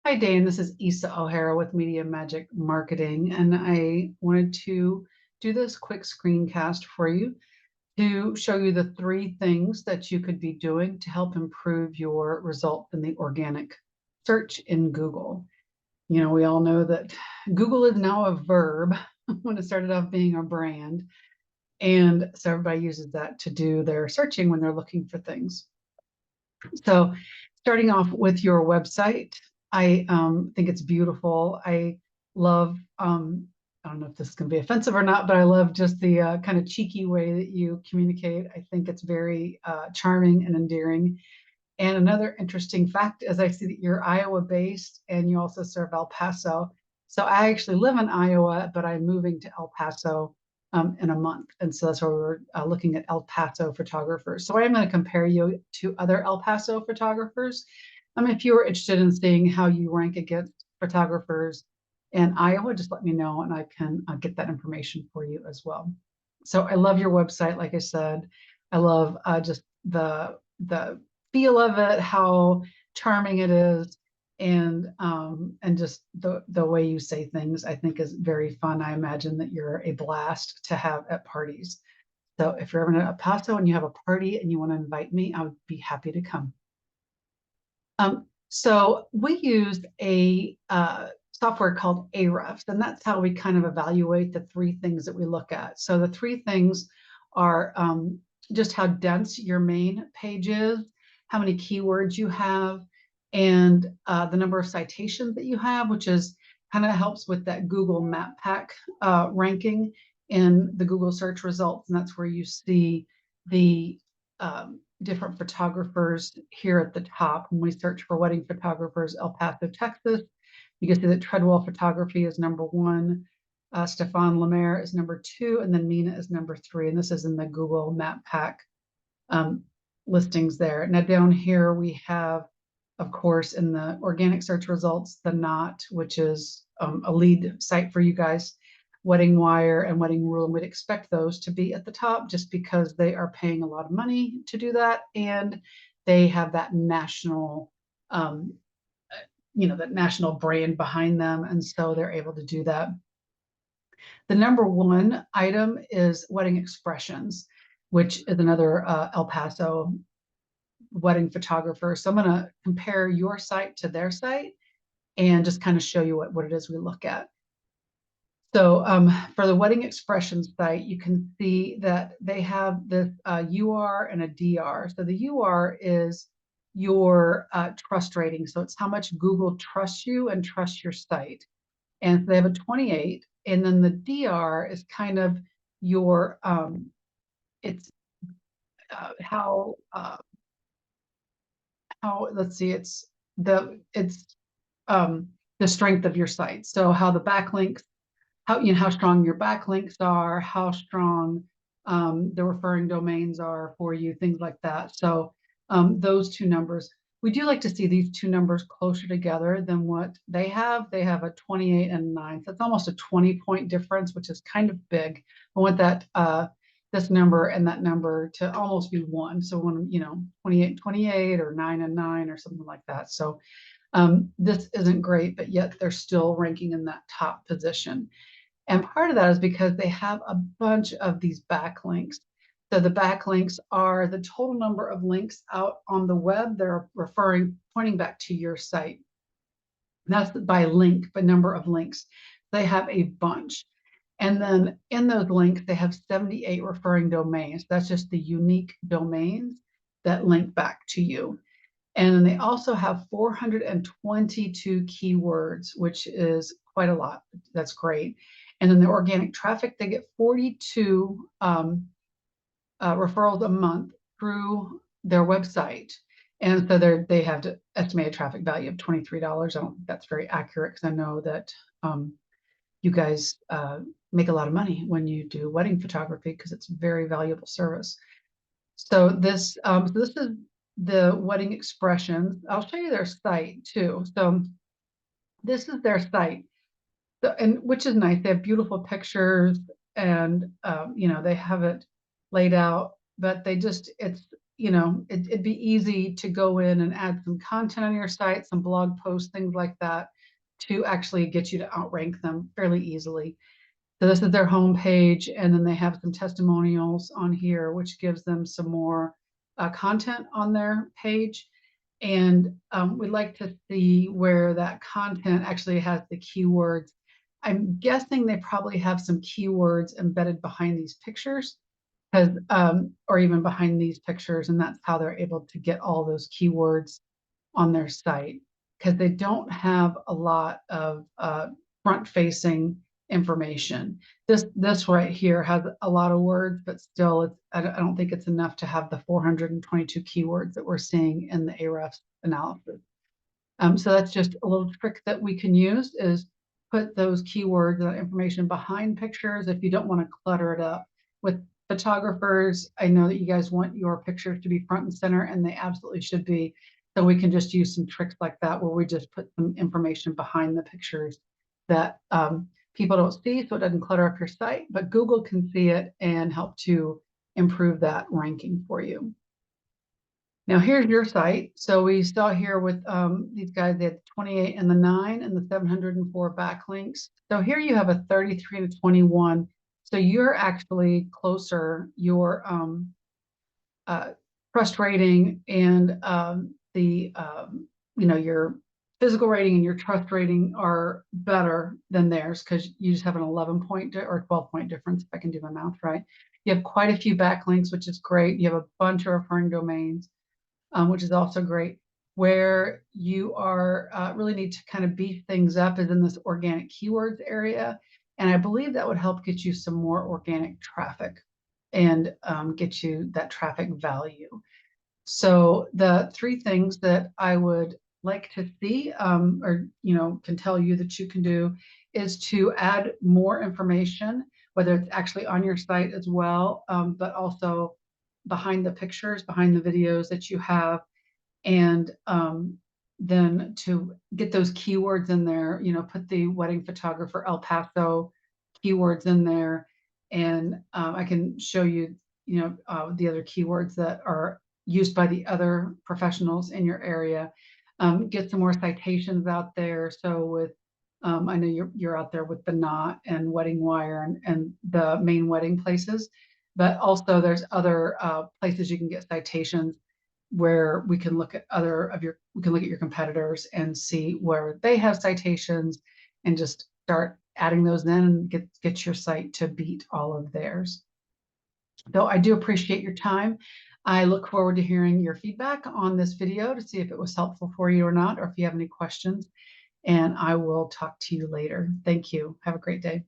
Hi, Dan. This is Issa O'Hara with Media Magic Marketing, and I wanted to do this quick screencast for you to show you the three things that you could be doing to help improve your results in the organic search in Google. You know, we all know that Google is now a verb when it started off being a brand. And so everybody uses that to do their searching when they're looking for things. So starting off with your website, I think it's beautiful. I love, I don't know if this is going to be offensive or not, but I love just the kind of cheeky way that you communicate. I think it's very charming and endearing. And another interesting fact is I see that you're Iowa based and you also serve El Paso. So I actually live in Iowa, but I'm moving to El Paso in a month. And so that's why we're looking at El Paso photographers. So I am going to compare you to other El Paso photographers. If you are interested in seeing how you rank against photographers in Iowa, just let me know and I can get that information for you as well. So I love your website. Like I said, I love just the feel of it, how charming it is, and just the way you say things, I think is very fun. I imagine that you're a blast to have at parties. So if you're ever in El Paso and you have a party and you want to invite me, I would be happy to come. So we use a software called Ahrefs, and that's how we kind of evaluate the three things that we look at. So the three things are just how dense your main page is, how many keywords you have, and the number of citations that you have, which is kind of helps with that Google Map Pack ranking in the Google search results. And that's where you see the different photographers here at the top. When we search for wedding photographers, El Paso, Texas, you can see that Treadwell Photography is number one, Stefan Lemaire is number two, and then Mina is number three. And this is in the Google Map Pack listings there. Now down here we have, of course, in the organic search results, the Knot, which is a lead site for you guys, Wedding Wire and Wedding Rule. And we'd expect those to be at the top just because they are paying a lot of money to do that. And they have that national, that national brand behind them. And so they're able to do that. The number one item is Wedding Expressions, which is another El Paso wedding photographer. So I'm going to compare your site to their site and just kind of show you what it is we look at. So for the Wedding Expressions site, you can see that they have this UR and a DR. So the UR is your trust rating. So it's how much Google trusts you and trusts your site. And so they have a 28. And then the DR is kind of your, it's let's see, it's the strength of your site. So how the backlinks, how strong your backlinks are, how strong the referring domains are for you, things like that. So those two numbers, we do like to see these two numbers closer together than what they have. They have a 28 and 9. So it's almost a 20-point difference, which is kind of big. I want that this number and that number to almost be one. So when, 28, 28 or 9 and 9 or something like that. So this isn't great, but yet they're still ranking in that top position. And part of that is because they have a bunch of these backlinks. So the backlinks are the total number of links out on the web. They're pointing back to your site. That's by link, by number of links. They have a bunch. And then in those links, they have 78 referring domains. That's just the unique domains that link back to you. And then they also have 422 keywords, which is quite a lot. That's great. And then the organic traffic, they get 42 referrals a month through their website. And so they have to estimate a traffic value of $23. I don't think that's very accurate because I know that you guys make a lot of money when you do wedding photography because it's a very valuable service. So this is the Wedding Expressions. I'll show you their site too. So this is their site, and which is nice. They have beautiful pictures, and they have it laid out. But it's it'd be easy to go in and add some content on your site, some blog posts, things like that, to actually get you to outrank them fairly easily. So this is their homepage, and then they have some testimonials on here, which gives them some more content on their page. And we'd like to see where that content actually has the keywords. I'm guessing they probably have some keywords embedded behind these pictures, because or even behind these pictures, and that's how they're able to get all those keywords on their site, because they don't have a lot of front-facing information. This right here has a lot of words, but still, I don't think it's enough to have the 422 keywords that we're seeing in the Ahrefs analysis. So that's just a little trick that we can use, is put those keywords, information behind pictures if you don't want to clutter it up. With photographers, I know that you guys want your pictures to be front and center, and they absolutely should be. So we can just use some tricks like that, where we just put some information behind the pictures that people don't see, so it doesn't clutter up your site, but Google can see it and help to improve that ranking for you. Now here's your site. So we saw here with these guys, they had 28 and the 9 and the 704 backlinks. So here you have a 33 and a 21. So you're actually closer. Your trust rating and your physical rating and your trust rating are better than theirs, because you just have an 11-point or 12-point difference, if I can do my math right. You have quite a few backlinks, which is great. You have a bunch of referring domains, which is also great. Where you are really need to kind of beef things up is in this organic keywords area. And I believe that would help get you some more organic traffic and get you that traffic value. So the three things that I would like to see, or can tell you that you can do, is to add more information, whether it's actually on your site as well, but also behind the pictures, behind the videos that you have, and then to get those keywords in there. Put the wedding photographer El Paso keywords in there, and I can show you, the other keywords that are used by the other professionals in your area. Get some more citations out there. So with, I know you're out there with the Knot and Wedding Wire and the main wedding places, but also there's other places you can get citations, where we can look at we can look at your competitors and see where they have citations, and just start adding those in and get your site to beat all of theirs. So I do appreciate your time. I look forward to hearing your feedback on this video to see if it was helpful for you or not, or if you have any questions, and I will talk to you later. Thank you. Have a great day.